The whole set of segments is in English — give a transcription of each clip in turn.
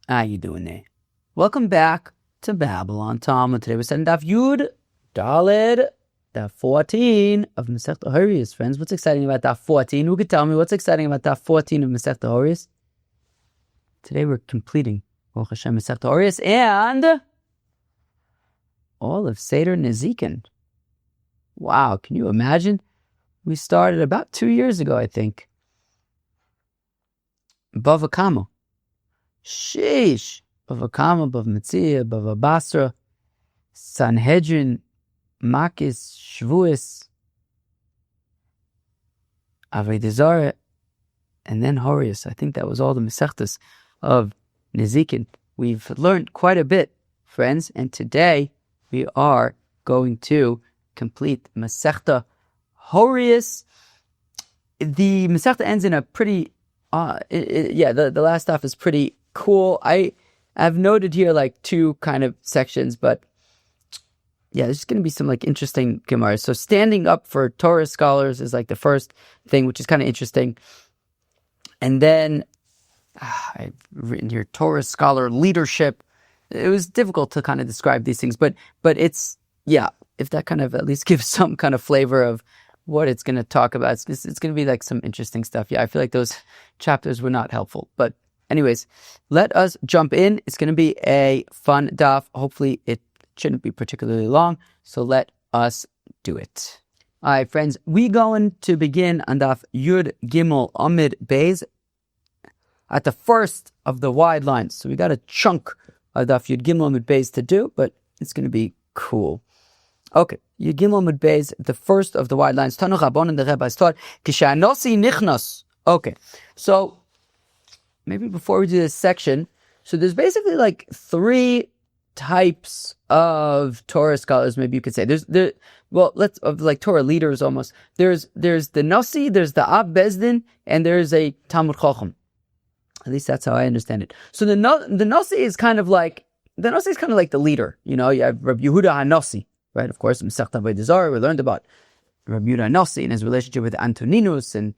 How you doing there? Welcome back to Babble on Talmud. Today we're studying Daf Yud Daled, Daf 14 of Masechta Horayos. Friends, what's exciting about Daf 14? Who could tell me what's exciting about Daf 14 of Masechta Horayos? Today we're completing Baruch Hashem Masechta Horayos and all of Seder Nezikin. Wow, can you imagine? We started about 2 years ago, I think. Bava Kamo. Sheesh. Bava Kama, Bava Metzia, Bava Basra, Sanhedrin, Makis, Shavuos, Avodah Zarah, and then Horayos. I think that was all the Masechtas of Nezikin. We've learned quite a bit, friends, and today we are going to complete Masechta Horayos. The Masechta ends in a pretty, the last stuff is pretty cool. I've noted here like two kind of sections, but yeah, there's going to be some like interesting Gemaras. So standing up for Torah scholars is like the first thing, which is kind of interesting. And then I've written here Torah scholar leadership. It was difficult to kind of describe these things, but it's, yeah, if that kind of at least gives some kind of flavor of what it's going to talk about, it's going to be like some interesting stuff. Yeah, I feel like those chapters were not helpful, but anyways, let us jump in. It's going to be a fun daf. Hopefully it shouldn't be particularly long, so let us do it. All right, friends, we're going to begin on daf Yud Gimel Amid Beis at the first of the wide lines. So we got a chunk of daf Yud Gimel Amid Beis to do, but it's going to be cool. Okay, Yud Gimel Amid Beis, the first of the wide lines. Tanu Rabban and the rabbis taught Kishanosi Nichnas. Okay, so maybe before we do this section, so there's basically like three types of Torah scholars, maybe you could say. Of like Torah leaders almost. There's the Nasi, there's the Ab Bezdin, and there's a Talmud Chacham. At least that's how I understand it. So the Nasi is kind of like the leader. You know, you have Rabbi Yehuda HaNasi, right? Of course, in Masechta Avodah Zarah, we learned about Rabbi Yehuda HaNasi and his relationship with Antoninus, and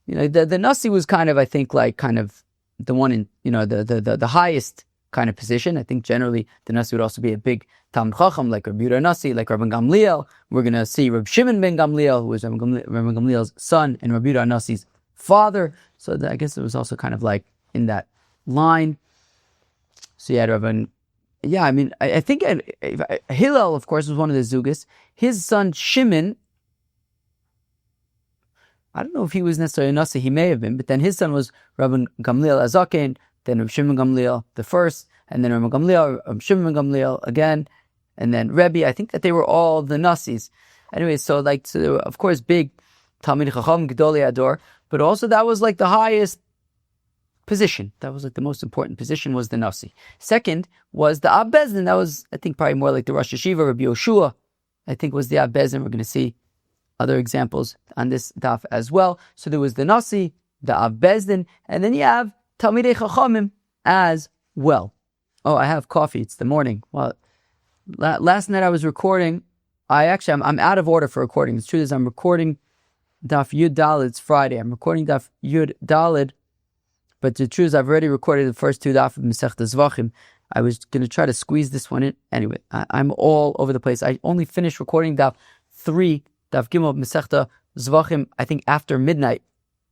you know, the Nasi was kind of, I think, like kind of the one in, you know, the highest kind of position. I think generally the Nasi would also be a big Talmud Chacham, like Rabbi Yehuda Nasi, like Rabbi Gamliel. We're going to see Rabbi Shimon ben Gamliel, who was Rabbi Gamliel's son and Rabbi Yehuda Nasi's father. So I guess it was also kind of like in that line. So you had Rabbi, yeah, I mean, I think Hillel, of course, was one of the Zugas. His son Shimon, I don't know if he was necessarily a Nasi, he may have been, but then his son was Rabbi Gamliel Azaken, then Rabbi Shimon Gamliel the first, and then Rabbi Gamliel, Rabbi Shimon Gamliel again, and then Rebbe. I think that they were all the Nasis. Anyway, so of course, big Talmid Chacham, Gedolei Ador, but also that was like the highest position. That was like the most important position, was the Nasi. Second was the Ab Bezdin. That was, I think, probably more like the Rosh Yeshiva, Rabbi Yoshua, I think was the Ab Bezdin. We're going to see other examples on this daf as well. So there was the Nasi, the Ab Bezdin, and then you have Talmidei Chachamim as well. Oh, I have coffee. It's the morning. Well, last night I was recording. I'm out of order for recording. The truth is I'm recording daf Yud Daled. It's Friday. I'm recording daf Yud Daled, but the truth is I've already recorded the first two daf of Masechta Zvachim. I was going to try to squeeze this one in. Anyway, I'm all over the place. I only finished recording daf 3, Daf Gimel Masechta Zvachim, I think after midnight,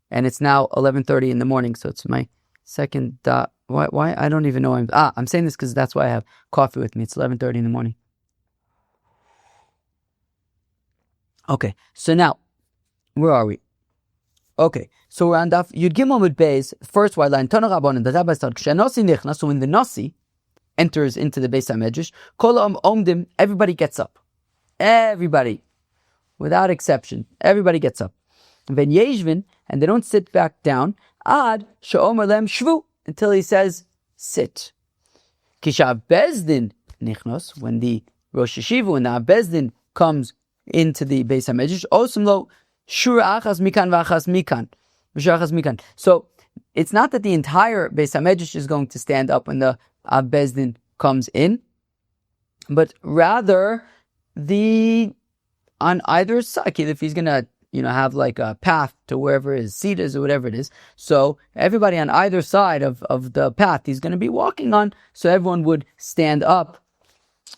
and it's now 11:30 in the morning, so it's my second daf. Why? I don't even know. I'm saying this because that's why I have coffee with me. It's 11:30 in the morning. Okay, so now, where are we? Okay, so we're on Daf Yud Gimel Amud Beis, first wide line. Tanu Rabban and the rabbis taught K'shanasi nichnas. So when the Nasi enters into the Beis HaMedrash, Kol Omdim, everybody gets up. Everybody. Without exception, everybody gets up. Ven yeshvin, and they don't sit back down. Ad she'omer lem shvu, until he says sit. Kisha bezdin nichnos, when the Rosh Yeshiva, when the bezdin comes into the Beis HaMedrash, osum lo shura achas mikan v'achas mikan. So it's not that the entire Beis HaMedrash is going to stand up when the bezdin comes in, but rather on either side. If he's going to have like a path to wherever his seat is or whatever it is. So everybody on either side of the path he's going to be walking on, so everyone would stand up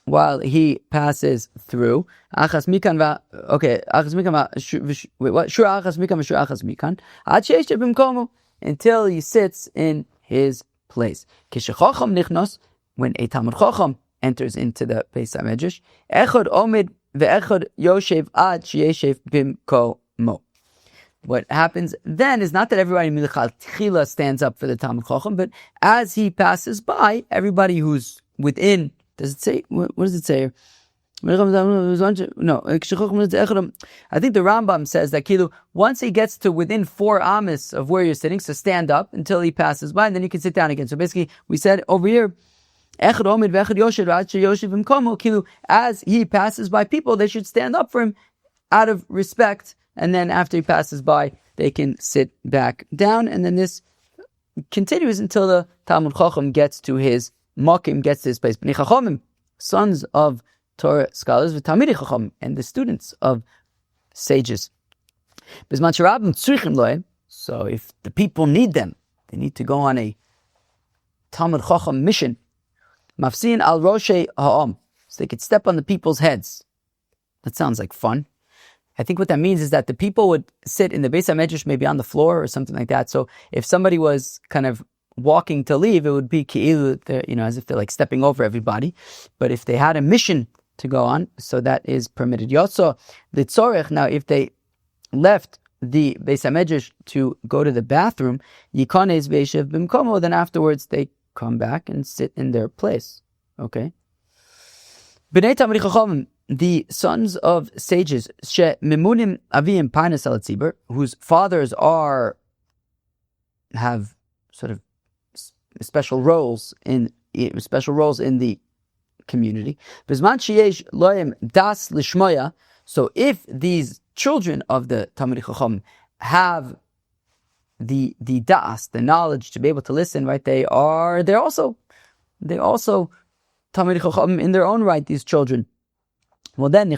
while he passes through. Achas mikan until he sits in his place. When a Talmud Chacham enters into the Beis HaMedrash, echad omid ve'echad yoshev ad sheyeshev bimkomo. What happens then is not that everybody milchatchila stands up for the Talmud Chacham, but as he passes by, everybody who's within. Does it say? What does it say? No, I think the Rambam says that once he gets to within 4 amas of where you're sitting, so stand up until he passes by, and then you can sit down again. So basically, we said over here, as he passes by people, they should stand up for him out of respect, and then after he passes by, they can sit back down, and then this continues until the Talmud Chacham gets to his Makim, gets to his place. Bnei Chachamim, sons of Torah scholars, v'talmidei Chacham, and the students of sages. So if the people need them, they need to go on a Talmud Chacham mission. Mafsin al Roshei Ha'am, so they could step on the people's heads. That sounds like fun. I think what that means is that the people would sit in the Beis HaMedrash, maybe on the floor or something like that. So if somebody was kind of walking to leave, it would be ki'ilu, as if they're like stepping over everybody. But if they had a mission to go on, so that is permitted. Yotso the tzorech. Now, if they left the Beis HaMedrash to go to the bathroom, yikanes ve'yeshev bimkomo, then afterwards they come back and sit in their place. Okay. Bnei Talmidei Chachamim, the sons of sages, she memunim avim parnas al tzibur, whose fathers have sort of special roles in the community. Bizman sheyesh loim das lishmoya. So if these children of the Talmidei Chacham have the das, the knowledge to be able to listen, right? They're also Talmidei Chacham in their own right, these children. Well then, so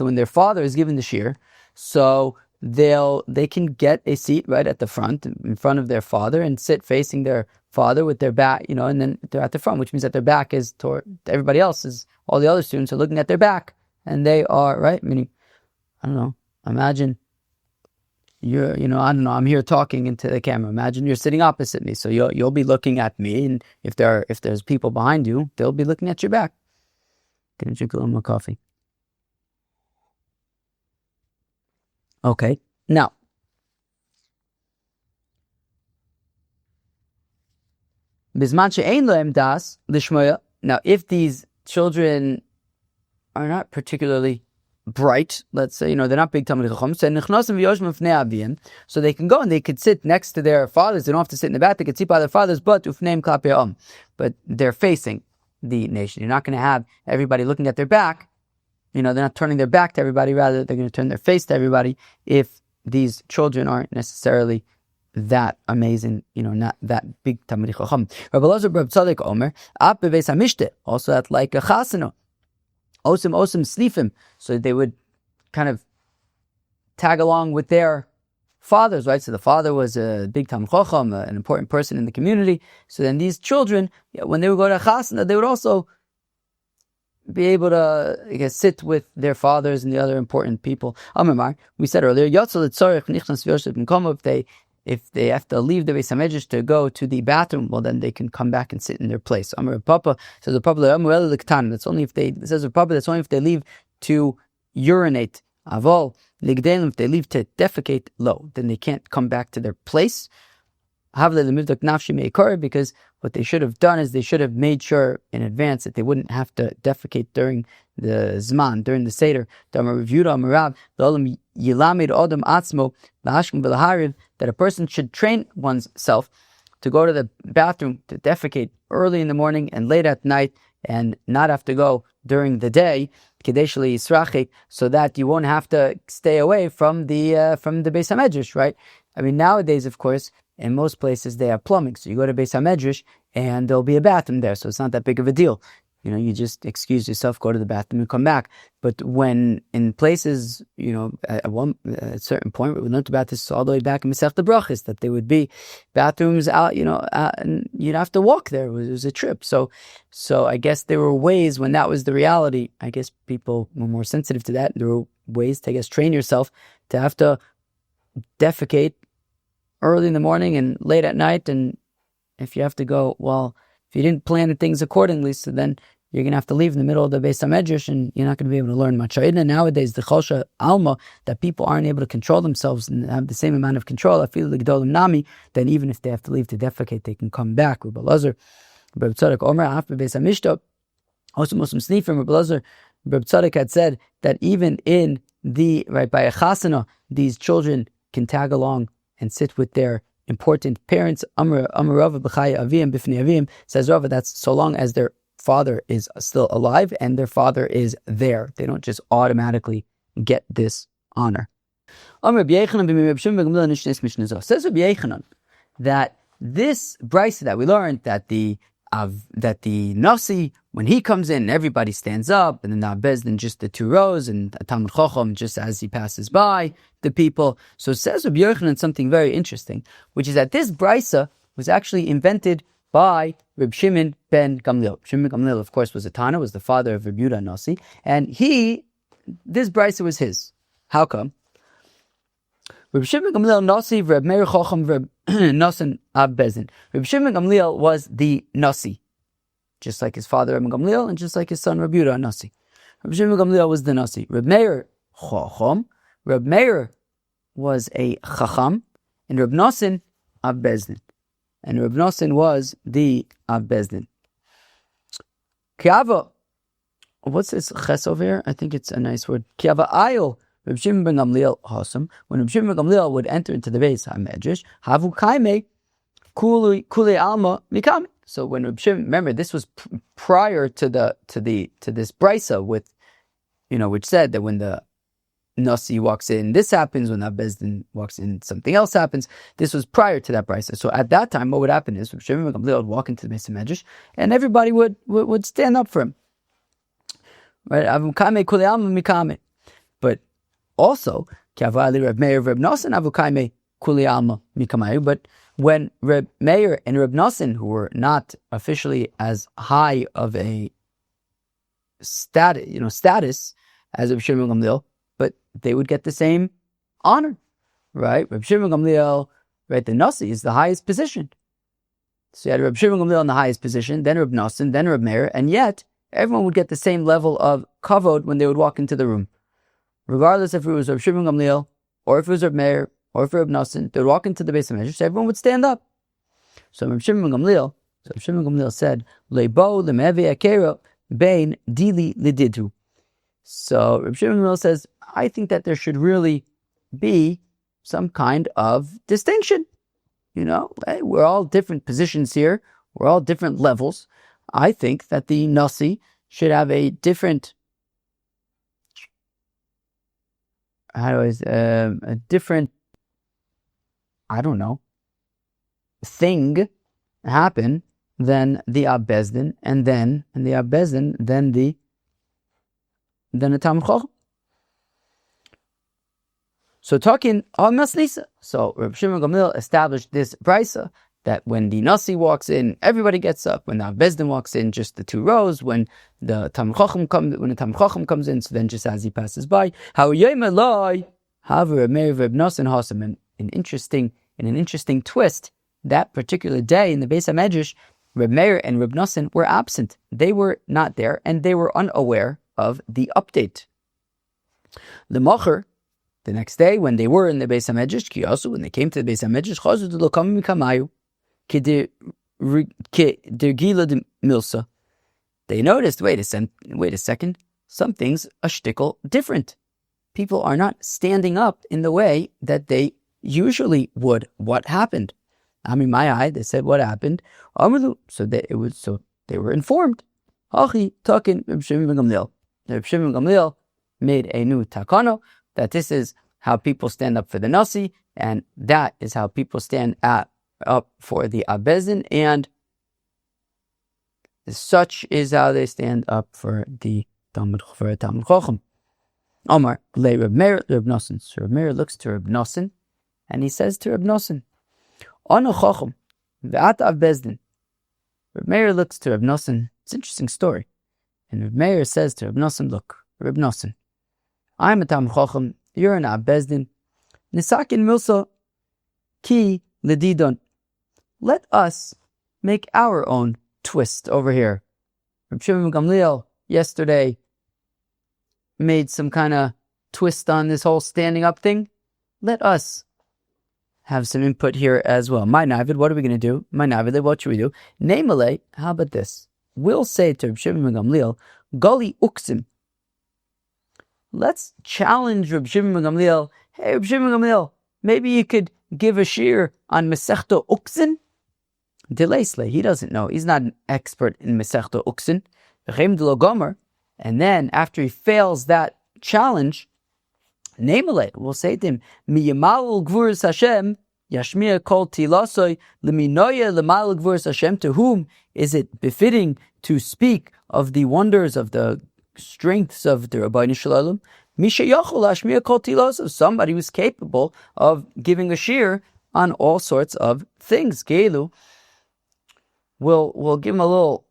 when their father is given the shir, so they can get a seat right at the front, in front of their father, and sit facing their father with their back, and then they're at the front, which means that their back is toward everybody else. All the other students are looking at their back, and they are, right? Meaning, I don't know, imagine I'm here talking into the camera. Imagine you're sitting opposite me, so you'll be looking at me, and if there's people behind you, they'll be looking at your back. Gonna drink a little more coffee. Okay, now now if these children are not particularly bright, let's say, they're not big Talmidei Chacham, so they can go and they could sit next to their fathers. They don't have to sit in the back. They could sit by their fathers, but they're facing the nation. You're not going to have everybody looking at their back. They're not turning their back to everybody. Rather, they're going to turn their face to everybody if these children aren't necessarily that amazing, not that big Talmidei Chacham. Rabbi Elazar Bar Tzadok Omer, Ap bebeis hamishte, also at like a chasana. Osim slifim, so they would kind of tag along with their fathers, right? So the father was a big Talmid Chacham, an important person in the community. So then these children, when they would go to chasana, they would also be able to, sit with their fathers and the other important people. Amar, we said earlier, if they have to leave the Beis HaMedrash to go to the bathroom, well then they can come back and sit in their place. Amar Papa says the Papa, that's only if they leave to urinate. Aval ligdelim, if they leave to defecate, low, then they can't come back to their place. Because what they should have done is they should have made sure in advance that they wouldn't have to defecate during the Zman, during the Seder. That a person should train oneself to go to the bathroom, to defecate early in the morning and late at night, and not have to go during the day, so that you won't have to stay away from the Beis HaMedrash, right? I mean, nowadays, of course, in most places they have plumbing, so you go to Beis HaMedrash and there'll be a bathroom there, so it's not that big of a deal. You just excuse yourself, go to the bathroom, and come back. But when in places, at a certain point, we learned about this all the way back in Masechta Brachos, that there would be bathrooms out, and you'd have to walk there. It was a trip. So I guess there were ways when that was the reality. I guess people were more sensitive to that. There were ways to, train yourself to have to defecate early in the morning and late at night. And if you have to go, if you didn't plan the things accordingly, so then you're going to have to leave in the middle of the Beis HaMedrash and you're not going to be able to learn much. And nowadays, the Chosha Alma, that people aren't able to control themselves and have the same amount of control, I feel like Gedolim Nami, then even if they have to leave to defecate, they can come back. Rabbi Lazar, Rabbi Tzadok Omer, after Beis HaMishta, also Muslim Snifim, Rabbi Lazar, Rabbi Tzadok had said that even in by a chasana, these children can tag along and sit with their important parents. Amar Rava b'chaya avim b'fnei avim, says Rava, that's so long as their father is still alive and their father is there. They don't just automatically get this honor. Says Rabbi Yechanan that this brisa that we learned, that the Nasi, when he comes in, everybody stands up, and then the Bezdin just the 2 rows, and a Talmud Chacham just as he passes by the people. So it says Rabbi Yochanan something very interesting, which is that this brisa was actually invented by Reb Shimon ben Gamliel. Shimon ben Gamliel, of course, was a Tana, was the father of Reb Yehuda Nasi, and this brisa was his. How come? Reb Shimon ben Gamliel Nasi, Reb Meir Chacham, Reb Nasan Ab Bezin. Reb Shimon ben Gamliel was the Nasi, just like his father Reb Gamliel, and just like his son Reb Yehuda Nasi. Reb Shimon ben Gamliel was the Nasi. Reb Meir Chacham. Reb Meir was a Chacham, and Reb Nasan Ab Bezin. And Reb Nasan was the Ab Bezdin. Kiava, what's this ches over here? I think it's a nice word. Kiava ayil, Reb Shimon ben Gamliel Hasam. When Reb Shimon ben Gamliel would enter into the Beis HaMedrash, havu kaime kule alma mikame. So when Reb Shimon, remember this was prior to this brisa with, which said that when the Nasi walks in, this happens. When Bezdin walks in, something else happens. This was prior to that brisa. So at that time, what would happen is Reb Shimon ben Gamliel would walk into the Beis HaMedrash, and everybody would stand up for him. Right? But also, but when Reb Meir and Reb Nasan, who were not officially as high of a status as Reb Shimon ben Gamliel, but they would get the same honor, right? Reb Shimon Gamliel, right? The Nasi is the highest position. So you had Reb Shimon Gamliel in the highest position, then Reb Nasan, then Reb Meir, and yet everyone would get the same level of kavod when they would walk into the room, regardless if it was Reb Shimon Gamliel or if it was Reb Meir or if it was Reb Nasan. They would walk into the Beis HaMedrash, everyone would stand up. So Reb Shimon Gamliel said, "Leibo lemevi akero bein dili lididu." So Reb Shimon Gamliel says, I think that there should really be some kind of distinction. Hey, we're all different positions here. We're all different levels. I think that the Nasi should have a different, thing happen than the Ab Bezdin, and the Ab Bezdin, then the Talmud Chacham. So talking on Maslisa. So Reb Shimon Gamliel established this brisa that when the Nasi walks in, everybody gets up. When the Bezdin walks in, just the 2 rows. When the Talmud Chacham comes in, so then just as he passes by. An interesting twist. That particular day in the Beis HaMedrash, Reb Meir and Reb Nasan were absent. They were not there, and they were unaware of the update. The Macher, the next day, when they were in the Beis HaMedrash, Kiyasu, when they came to the Beis HaMedrash, Chazu de Lokam Mikamayu, Kedirgila de Milsa. They noticed, wait a second, something's a shtickle different. People are not standing up in the way that they usually would. What happened? My eye, they said, what happened? So they were informed. Hachi takin Reb Shimon ben Gamliel. Reb Shimon ben Gamliel made a new takano, that this is how people stand up for the Nasi, and that is how people stand up for the Ab Bezdin, and Such is how they stand up for the Talmud Chacham. Omar le Reb Meir Reb Nosson. So Reb Meir looks to Reb Nosson, and he says to Reb Nosson, Ana Chacham ve'at av bezdin. Reb Meir looks to Reb Nosson. It's an interesting story. And Reb Meir says to Reb Nosson, look, Reb Nosson, I'm a Talmud Chacham, you're an av bezdin. Nisakin milsa ki ledidon. Let us make our own twist over here. Reb Shimon Gamliel yesterday made some kind of twist on this whole standing up thing. Let us have some input here as well. My Navid, what are we going to do? My Navid, what should we do? Namele, how about this? We'll say to Reb Shimon Gamliel, Gali uksim. Let's challenge Reb Shimon Gamliel. Hey, Reb Shimon Gamliel, maybe you could give a shir on Masechta Uksin? Deleisle, he doesn't know. He's not an expert in Masechta Uksin. And then after he fails that challenge, Namele, we'll say to him, Miyamal Gvuras Hashem, Yashmiya Kol Tilasoi, Leminoya Lemal Gvuras Hashem, to whom is it befitting to speak of the wonders of the strengths of the Rabbeinu Shalom? Misha Yachol Hashmiya Kol Tilasoi, somebody who's capable of giving a shir on all sorts of things. Gelu, we'll give him a little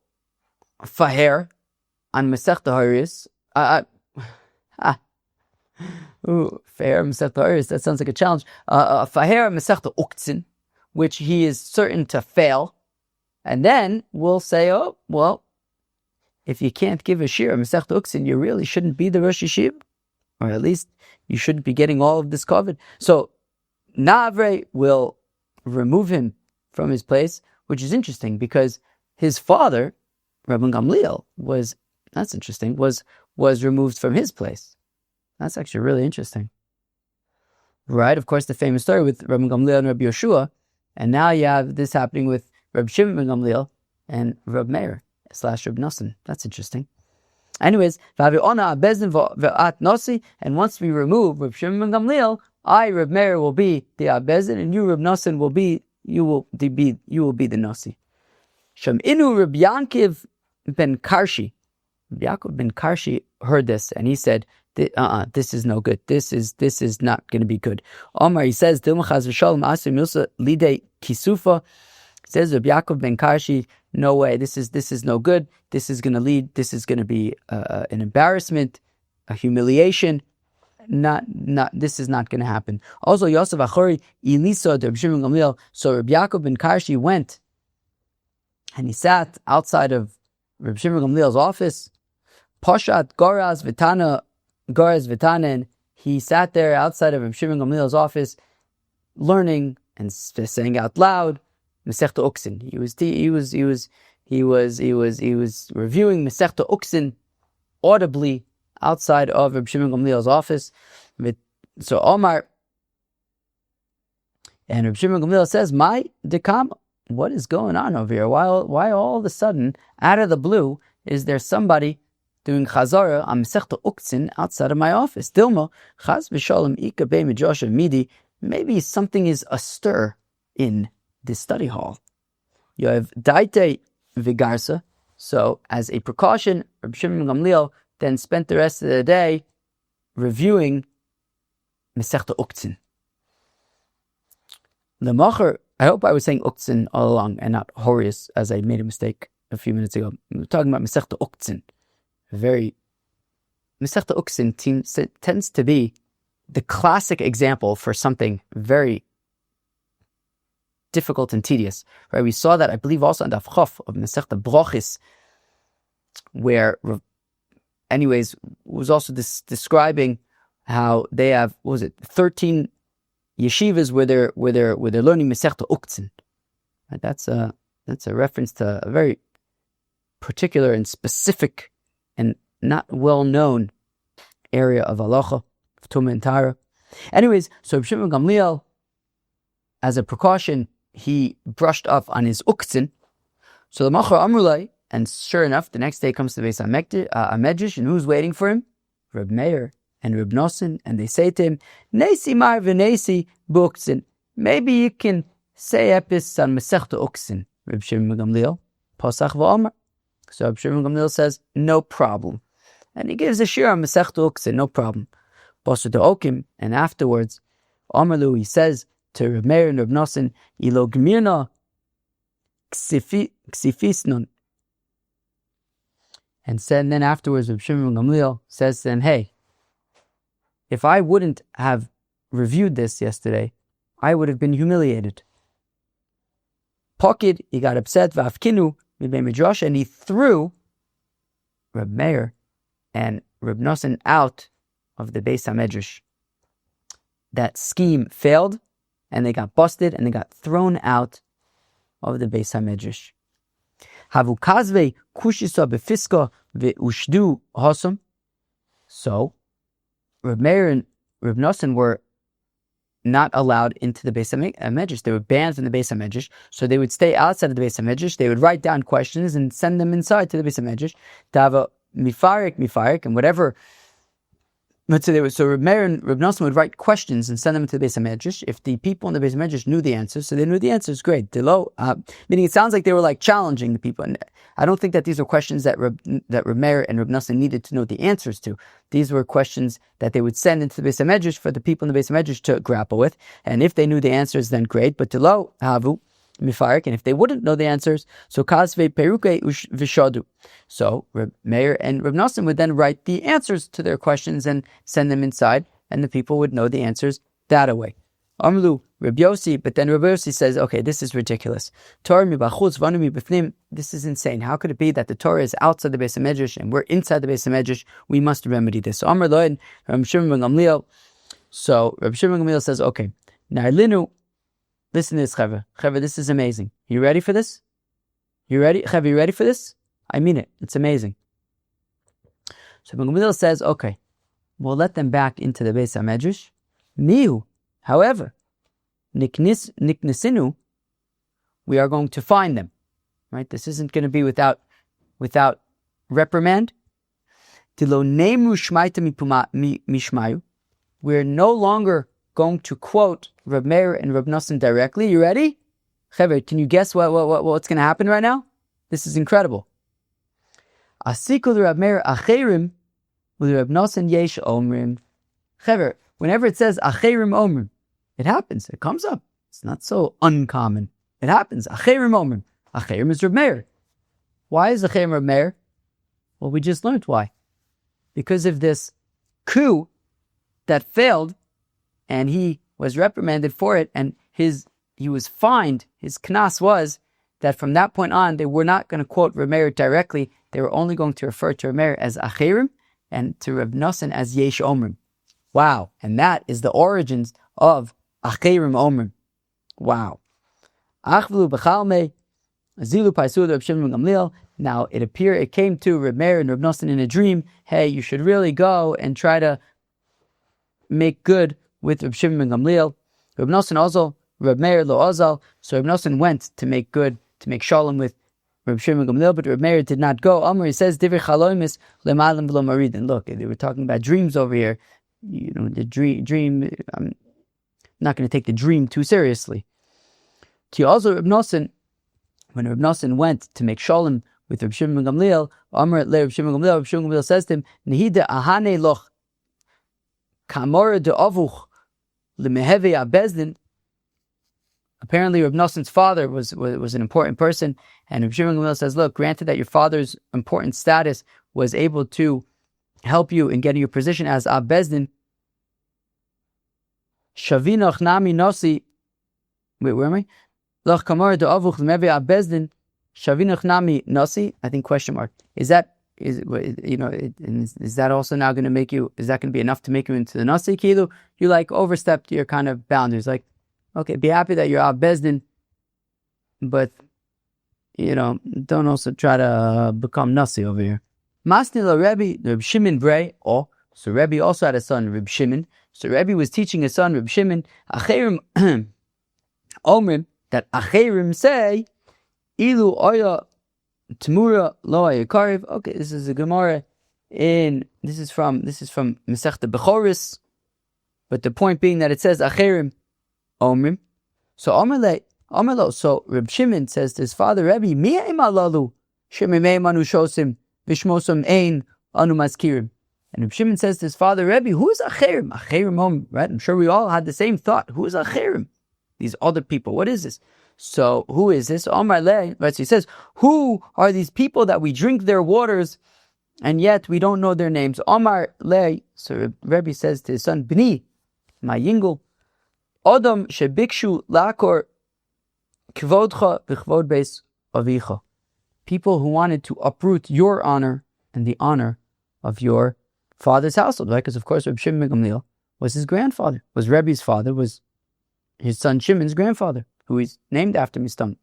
faher on Masechta Horayos. Fair Masechta Horayos, that sounds like a challenge. Faher Masechta Uktzin, which he is certain to fail. And then we'll say, oh, well, if you can't give a shir Masechta Uktzin, you really shouldn't be the Rosh Yeshiva. Or at least you shouldn't be getting all of this covered. So Na'avrei will remove him from his place, which is interesting because his father, Rabban Gamliel, was removed from his place. That's actually really interesting. Right? Of course, the famous story with Rabban Gamliel and Rabbi Yeshua, and now you have this happening with Rabbi Shimon ben Gamliel and Rabbi Meir / Rabbi Nosson. That's interesting. Anyways, and once we remove Rabbi Shimon ben Gamliel, I, Rabbi Meir, will be the Abezin, and you, Rabbi Nosson, will be the Nasi. Sham'inu Rabbi Yankiv ben Karshi. Yaakov ben Karshi heard this and he said, this is no good. This is not going to be good. Omar, he says, Lide Kisufa. Says Rabbi Yaakov ben Karshi, no way, this is no good. This is going to be an embarrassment, a humiliation. This is not going to happen. Also, Yosef Achori, Elisa, Rabbi Shimon Gamliel. So Rabbi Yaakov ben Karshi went and he sat outside of Rabbi Shimon Gamliel's office. Poshat Goraz Vitanen. He sat there outside of Rabbi Shimon Gamliel's office, learning and saying out loud Masechta Uksin. He was reviewing Masechta Uksin audibly outside of Rabbi Shimon Gamliel's office. So Omar and Rabbi Shimon Gamliel says, "My dekam, what is going on over here? Why all of a sudden, out of the blue, is there somebody doing chazara on Masechta Uktzin outside of my office? Dilma chaz v'shalom ika bei midrash midi. Maybe something is astir in the study hall. You have daite vigarsa. So, as a precaution, Rabbi Shimon Gamliel then spent the rest of the day reviewing Masechta Uktzin. The Macher, I hope I was saying Uktzin all along and not Horayos, as I made a mistake a few minutes ago. We're talking about Masechta Uktzin. Masechta Uktzin tends to be the classic example for something very difficult and tedious. Right? We saw that, I believe, also in Daf Chof of Masechta Brochis, where, anyways, was also describing how they have, 13 yeshivas where they're learning Masechta Uktzin. Right? That's a reference to a very particular and specific and not well known area of halacha, of Tumah and Tara. Anyways, so Rabbi Shimon Gamliel, as a precaution, he brushed up on his Uktzin. So the Machar Amrulai, and sure enough, the next day comes to Beis HaMedrash, and who's waiting for him? Reb Meir and Reb Nosson, and they say to him, Nesi mar v'nesi b'Uktzin. Maybe you can say epis on Masechta Uktzin, Reb Shimon Gamliel, Pasach v'Omer. So Reb Shimon Gamliel says, no problem. And he gives a shir on Masechta Uktzah, no problem. Basar de Okim, and afterwards, Amalu, he says to Reb Meir and Reb Nosson, Ilo Gmirna Ksifisnon. And then afterwards, Reb Shimon Gamliel says to them, hey, if I wouldn't have reviewed this yesterday, I would have been humiliated. Pokid, he got upset, Vafkinu, Midrash, and he threw Reb Meir and Reb Nosson out of the Beis HaMedrash. That scheme failed, and they got busted, and they got thrown out of the Beis HaMedrash. Havu kazve kushisa befiska ve'ushdu hosam. So, Reb Meir and Reb Nosson were not allowed into the Beis HaMedrash. They were banned from the Beis HaMedrash, so they would stay outside of the Beis HaMedrash. They would write down questions and send them inside to the Beis HaMedrash. Tava mifarik, and whatever. So Reb Meir and Reb Nosson would write questions and send them to the Beis HaMedrash. If the people in the Beis HaMedrash knew the answers, so they knew the answers, great. Meaning it sounds like they were like challenging the people. And I don't think that these were questions that Reb Meir and Reb Nosson needed to know the answers to. These were questions that they would send into the Beis HaMedrash for the people in the Beis HaMedrash to grapple with. And if they knew the answers, then great. But Delo havu mifarik, and if they wouldn't know the answers, so kasve peruke vishadu. So Reb Meir and Reb Nosson would then write the answers to their questions and send them inside, and the people would know the answers that way. Amlu Reb Yossi, but then Reb Yossi says, okay, this is ridiculous. Torah mi bachutz, vanu mi b'fnim. This is insane. How could it be that the Torah is outside the Beis HaMedrash and we're inside the Beis HaMedrash? We must remedy this. So Amr Loed, Reb Shimon ben Gamliel. So Reb Shimon ben Gamliel says, okay, Na'ilinu. Listen to this, Chevra. Chevra, this is amazing. You ready for this? You ready? Chevra, you ready for this? I mean it. It's amazing. So Ben Gamliel says, okay, we'll let them back into the Beis HaMedrash. Miu, however, niknesinu, we are going to fine them. Right? This isn't going to be without reprimand. Tilo nemu shmaita mishmayu. We're no longer going to quote Reb Meir and Reb Nosson directly. You ready? Chevra, can you guess what's going to happen right now? This is incredible. Asikul Reb Meir Acheirim with Reb Nosson yesh omrim. Chevra, whenever it says Acheirim omrim, it happens. It comes up. It's not so uncommon. It happens. Acheirim omrim. Acheirim is Reb Meir. Why is Acheirim Reb Meir? Well, we just learned why. Because of this coup that failed, and he was reprimanded for it, and he was fined. His knas was that from that point on, they were not going to quote Reb Meir directly. They were only going to refer to Reb Meir as Acheirim and to Reb Nosson as Yesh Omrim. Wow. And that is the origins of Acheirim Omrim. Wow. Achvlu b'chalmei zilu paisud Reb Shimon Gamliel. Now, it came to Reb Meir and Reb Nosson in a dream, hey, you should really go and try to make good with Reb Shimon ben Gamliel. Reb Nosson also, Reb Meir lo azal. So Reb Nosson went to make good, to make shalom with Reb Shimon ben Gamliel, but Reb Meir did not go. Amr, he says, Divrei chalomis lemalim v'lo maridin. Look, they were talking about dreams over here. You know, the dream, I'm not going to take the dream too seriously. To also Reb Nosson, when Reb Nosson went to make shalom with Reb Shimon ben Gamliel, Amr le Reb Shimon ben Gamliel, Reb Shimon ben Gamliel says to him, Nehida ahane loch kamora de avuch. Apparently, Reb Nosson's father was an important person, and Reb Shimon Gamliel says, look, granted that your father's important status was able to help you in getting your position as Ab Bezdin, Shavinach Nami Nosi, wait, where am I? Loch Kamar de Avuch Mevi Ab Bezdin, Shavinach Nami Nosi, I think question mark. Is that also now going to make you, is that going to be enough to make you into the Nasi Kilu? You like overstepped your kind of boundaries. Like, okay, be happy that you're Ab Bezdin, but, don't also try to become Nasi over here. Masni la Rebbe, Reb Shimon Brei, so Rebbe also had a son, Reb Shimon. So Rebbe was teaching his son, Reb Shimon, Acheirim, Omrim, that Acheirim say, Ilu Oya Tmura Lo Ayakariv. Okay, this is a Gemara this is from Masechta Bechoris, but the point being that it says Acheirim Omrim. So Amalo, so Reb Shimon says to his father Rebbe, Mi Emalalu Shemimei manu shosim vishmosum ein anu maskirim. And Reb Shimon says to his father Rebbe, who is Acheirim? Acheirim, right? I'm sure we all had the same thought. Who is Acheirim? These other people. What is this? So who is this? Omar Le, right? So he says, who are these people that we drink their waters and yet we don't know their names? Omar Le, so Rebbe says to his son, Bni, my yingul, Adam shebikshu lakor kvodcha v'chvod beis avicha. People who wanted to uproot your honor and the honor of your father's household, right? Because of course Reb Shimon ben Gamliel was his grandfather, was Rebbe's father, was his son Shimon's grandfather, who is named after Mistam.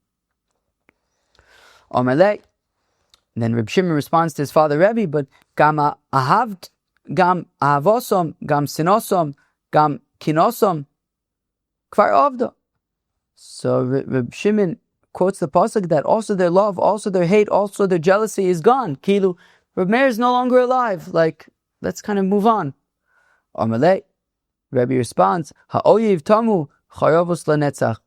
Amalek. Then Reb Shimon responds to his father Rebbe, but gam ahavt, gam ahavosom, gam sinosom, gam kinosom, kvar avda. So Reb Shimon quotes the pasuk that also their love, also their hate, also their jealousy is gone. Kilu, Reb Meir is no longer alive. Like, let's kind of move on. Amalek. Rebbe responds, ha'oyev tamu chayavos lanetzach.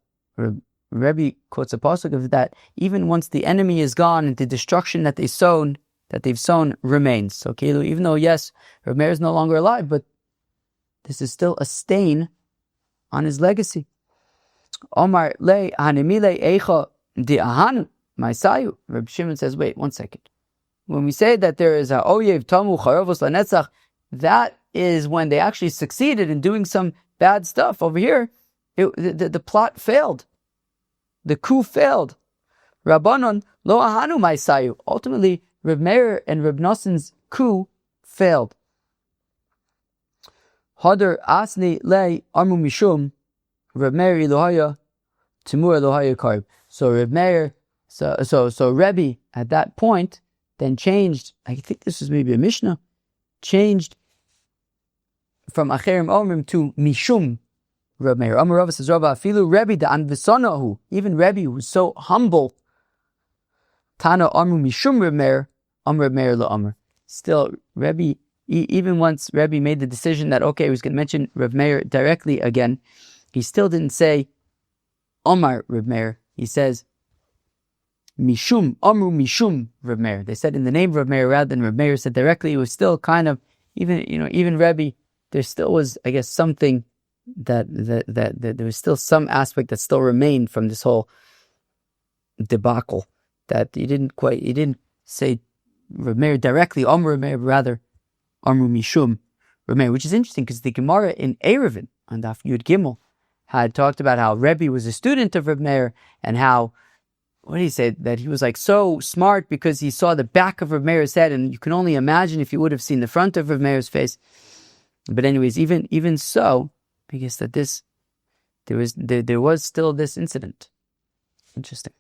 Rebbe quotes a pasuk of that even once the enemy is gone and the destruction that they've sown remains. So Kilu, even though yes, Reb Meir is no longer alive, but this is still a stain on his legacy. Omar le hanimile eicha di ahanu maisayu. Reb Shimon says, wait 1 second. When we say that there is a oyev tamu chayavos lanetzach, that is when they actually succeeded in doing some bad stuff. Over here, the plot failed. The coup failed. Rabbanon lo ahanu maisayu. Ultimately, Reb Meir and Reb Noson's coup failed. Hadar asni le armu mishum Reb Meir Elohaya Timur Elohaya Karb. So Reb Meir, so Rebbe at that point then changed. I think this was maybe a Mishnah. Changed from Acheirim Omrim to Mishum Reb Meir. Amar Rava says, Rava afilu Rebbe da anvisonahu. Even Rebbe who was so humble. Tana Amru Mishum Reb Meir, Amr Reb Meir la Amr. Still, Rebbe, even once Rebbe made the decision that okay, he was going to mention Reb Meir directly again, he still didn't say Omar Reb Meir. He says Mishum, Amru Mishum Reb Meir. They said in the name of Reb Meir rather than Reb Meir said directly. It was still kind of even Rebbe. There still was, I guess, something that there was still some aspect that still remained from this whole debacle, that he didn't say Reb Meir directly, Amr Reb Meir, rather Amru Mishum Reb Meir, which is interesting because the Gemara in Erevin on Daf Yud Gimel had talked about how Rebbe was a student of Reb Meir and how, what did he say, that he was like so smart because he saw the back of Reb Meir's head, and you can only imagine if you would have seen the front of Reb Meir's face. But anyways, even so, I guess that there was still this incident. Interesting.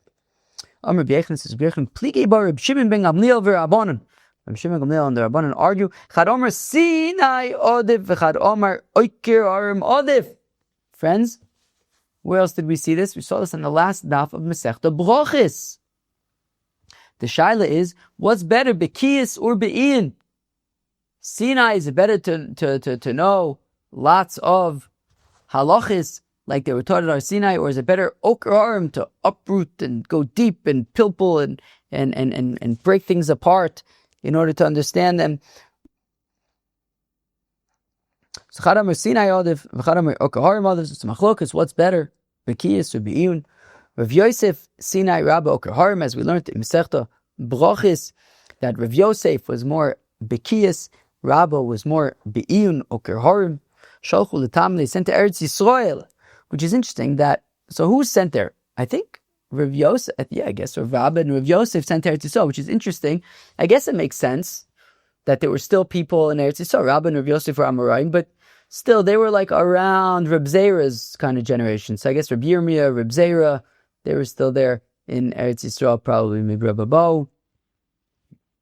Amr B'Yechon says, Pligei bar Reb Shimon ben Gamliel v'Rabbanan. Reb Shimon ben Gamliel and the Rabbanan argue. Chad Omer Sinai Odif v'Chad Omer Oiker Arim Odif. Friends, where else did we see this? We saw this on the last daf of Masechta Brochis. The shaila is, what's better, Bekiyas or Be'in? Sinai, is it better to know lots of halachis like they were taught at our Sinai, or is it better Okarim to uproot and go deep and pilpul and break things apart in order to understand them? So Chadam or Sinai Odif, Chadam or Okarim Odif, it's machlokas, what's better, Bekiyas or Be'iyun? Rav Yosef, Sinai, Rabba, Okarim, as we learned in Masechta Brochis, that Rav Yosef was more Bekiyas, Rabba was more Be'iyun, Okarim. Shalchu l'tam, they sent to Eretz Yisrael, which is interesting. That so who was sent there? I think Rav Yosef. I guess Rav Rabba and Rav Yosef sent to Eretz Yisrael, which is interesting. I guess it makes sense that there were still people in Eretz Yisrael. Rabba and Rav Yosef were Amoraim, but still they were like around Reb Zera's kind of generation. So I guess Reb Yirmiyah, Reb Zera, they were still there in Eretz Yisrael. Probably maybe Reb Abo.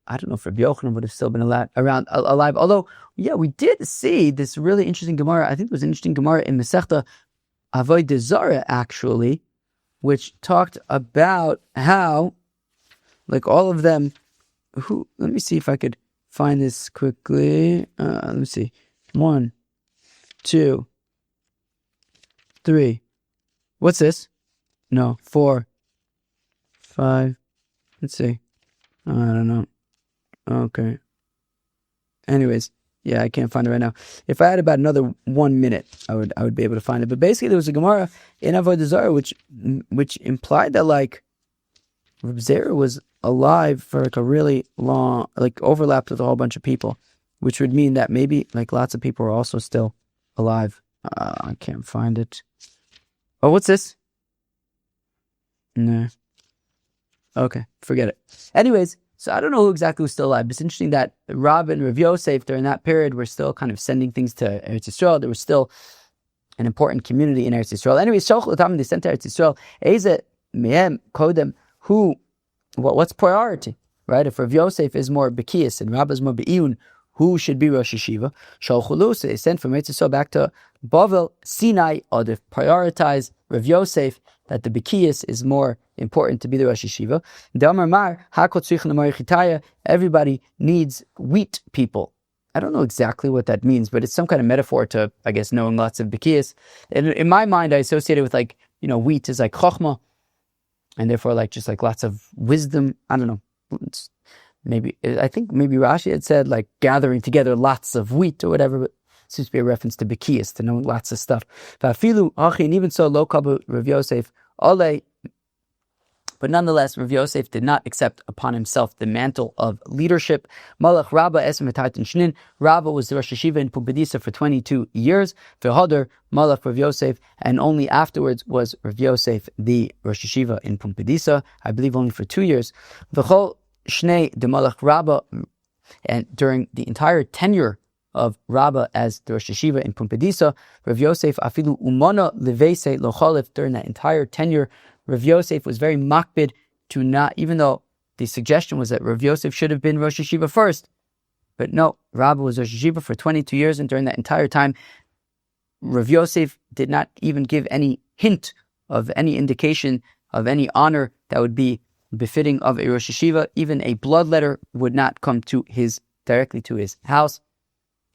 I don't know if Rabbi Yochanan would have still been around alive. Although, yeah, we did see this really interesting Gemara. I think it was an interesting Gemara in Masechta Avodah Zarah, actually, which talked about how, like all of them, let me see if I could find this quickly. Let me see. 1, 2, 3. What's this? No, 4, 5. Let's see. I don't know. Okay. Anyways, yeah, I can't find it right now. If I had about another 1 minute, I would be able to find it. But basically, there was a Gemara in Avodah Zarah which implied that like Reb Zera was alive for like a really long, like overlapped with a whole bunch of people, which would mean that maybe like lots of people are also still alive. I can't find it. Oh, what's this? No. Okay, forget it. Anyways, so I don't know who exactly was still alive, but it's interesting that Rab and Rav Yosef during that period were still kind of sending things to Eretz Yisrael. There was still an important community in Eretz Yisrael. Anyways, they sent to Eretz Yisrael. Eze mehem kodem, what's priority, right? If Rav Yosef is more Bekias and Rab is more Be'iyun, who should be Rosh Yeshiva? Shalchulu, so they sent from Eretz Yisrael back to Babble, Sinai, or to prioritize Rav Yosef, that the Bekias is more important to be the Rosh Yeshiva. Everybody needs wheat people. I don't know exactly what that means, but it's some kind of metaphor to, I guess, knowing lots of Bekias. And in my mind, I associate it with like, wheat is like chokhmah, and therefore like just like lots of wisdom. I don't know. I think maybe Rashi had said like gathering together lots of wheat or whatever, but it seems to be a reference to Bekias, to know lots of stuff. And even so, lo kabu Rav Yosef ole. But nonetheless, Rav Yosef did not accept upon himself the mantle of leadership. Malach Rabba esem v'taytin shnin. Rabba was the Rosh Yeshiva in Pumbedisa for 22 years. V'hodar Malach Rav Yosef, and only afterwards was Rav Yosef the Rosh Yeshiva in Pumbedisa. I believe only for 2 years. V'chol shnei de Malach Rabba, and during the entire tenure of Rabba as the Rosh Yeshiva in Pumbedisa, Rav Yosef afilu umana levese lo cholif. During that entire tenure, Rav Yosef was very makbid to not, even though the suggestion was that Rav Yosef should have been Rosh Yeshiva first. But no, Rabba was Rosh Yeshiva for 22 years, and during that entire time, Rav Yosef did not even give any hint of any indication of any honor that would be befitting of a Rosh Yeshiva. Even a blood letter would not come directly to his house.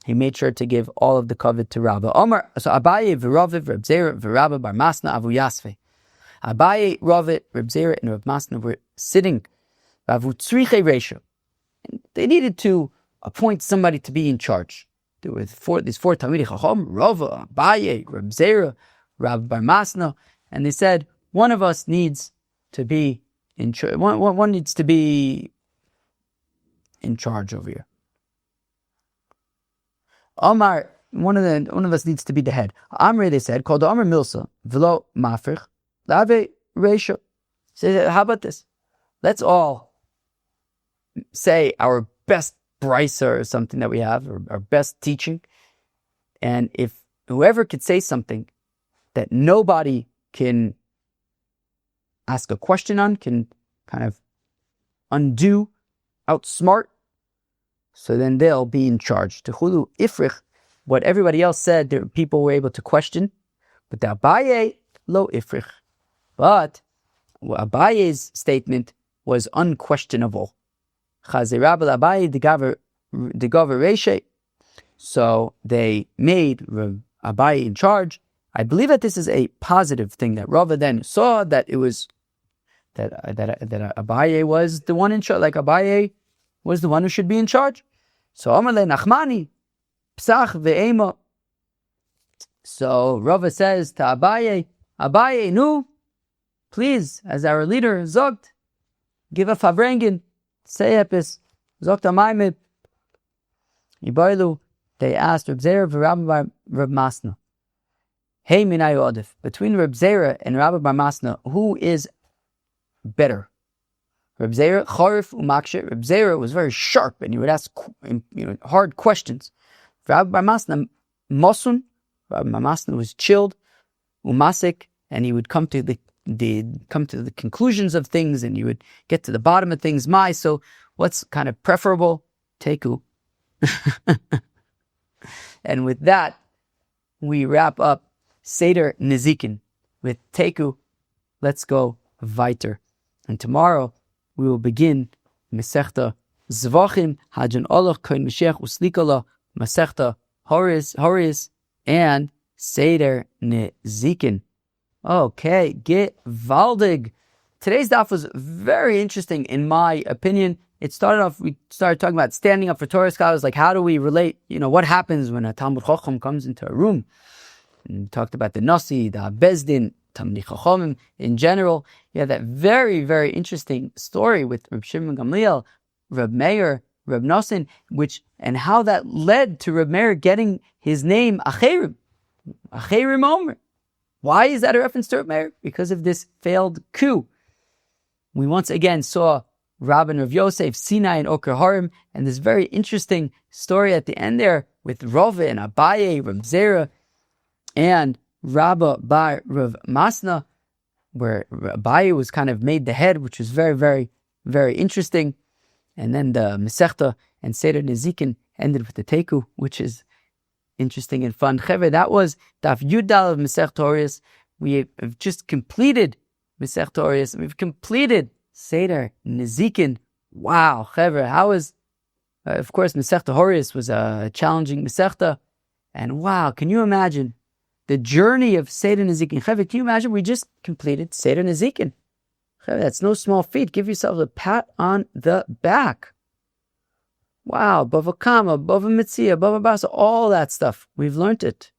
He made sure to give all of the kavod to Rabba. Omar, so Abaye v'Raviv Reb Zera v'Rabba bar Masna Avu Yasve. Abaye, Rav, Reb Zera, and Rav Masna were sitting. They needed to appoint somebody to be in charge. There were these four Talmidei Chacham, Rav, Abaye, Reb Zera, Rav bar Masna, and they said one of us needs to be in charge. One needs to be in charge over here. Omar, one of us needs to be the head. Amre, they said, called Amr Milsa, v'lo mafrich. So how about this? Let's all say our best brisa or something that we have, or our best teaching. And if whoever could say something that nobody can ask a question on, can kind of undo, outsmart, so then they'll be in charge. Techulu ifrich, what everybody else said, people were able to question, but the Abaye lo ifrich. But Abaye's statement was unquestionable. So they made Abaye in charge. I believe that this is a positive thing, that Rava then saw that it was that Abaye was the one in charge, like Abaye was the one who should be in charge. So Amar le Nachmani, Psach ve'ema. So Rava says to Abaye, nu, please, as our leader, Zogt, give a favrengin, say epis, Zogt amaymid. Ibaylu, they asked Reb Zera v'Rabba bar Reb Masna, hey minay odif, between Reb Zera and Rabba bar Masna, who is better? Reb Zera, Charif umakshe. Reb Zera was very sharp, and he would ask hard questions. Rabba bar Masna, Mosun. Rabba bar Masna was chilled, umasik, and he would come to the conclusions of things, and you would get to the bottom of things. So what's kind of preferable? Teku. And with that, we wrap up Seder Nezikin with Teku. Let's go weiter. And tomorrow we will begin Masechta Zvachim, Hajan Olach, Koin Mashiach, Uslikala, Masechta Horayos, and Seder Nezikin. Okay, gewaldig. today's daf was very interesting in my opinion. It started off, we started talking about standing up for Torah scholars, like how do we relate, what happens when a Talmud Chacham comes into a room. And we talked about the Nasi, the Bezdin, Talmidei Chachamim in general. You have that very, very interesting story with Reb Shimon Gamliel, Reb Meir, Reb Nosson, and how that led to Reb Meir getting his name Acheirim Omer. Why is that a reference to Reb Meir? Because of this failed coup. We once again saw Rabban Rav Yosef, Sinai and Oker Harim, and this very interesting story at the end there with Rove and Abaye, Reb Zera, and Rabba Bar Rav Masna, where Abaye was kind of made the head, which was very, very, very interesting. And then the Masechta and Seder Nezikin ended with the Teku, which is interesting and fun. Chevre, that was Daf Yudal of Masechta Horayos. We have just completed Masechta Horayos. We've completed Seder Nezikin. Wow, Chevre, how was... of course, Masechta Horayos was a challenging Masechta. And wow, can you imagine the journey of Seder Nezikin? Chevre, can you imagine we just completed Seder Nezikin? Chevre, that's no small feat. Give yourself a pat on the back. Wow, Bava Kama, Bava Mitzia, Bava Basa, all that stuff. We've learned it.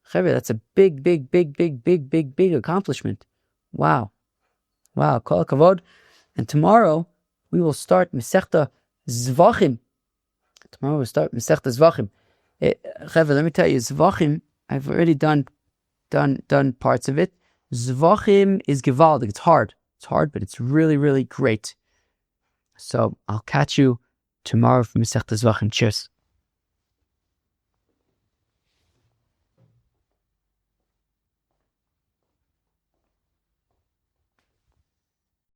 Chevre, that's a big, big, big, big, big, big, big accomplishment. Wow. Wow, kol kavod. And tomorrow, we will start Masechta Zvachim. Tomorrow we'll start Masechta Zvachim. Chevre, let me tell you, Zvachim, I've already done parts of it. Zvachim is gewaldig. It's hard. It's hard, but it's really, really great. So I'll catch you tomorrow for Masechta Zvachim. Cheers.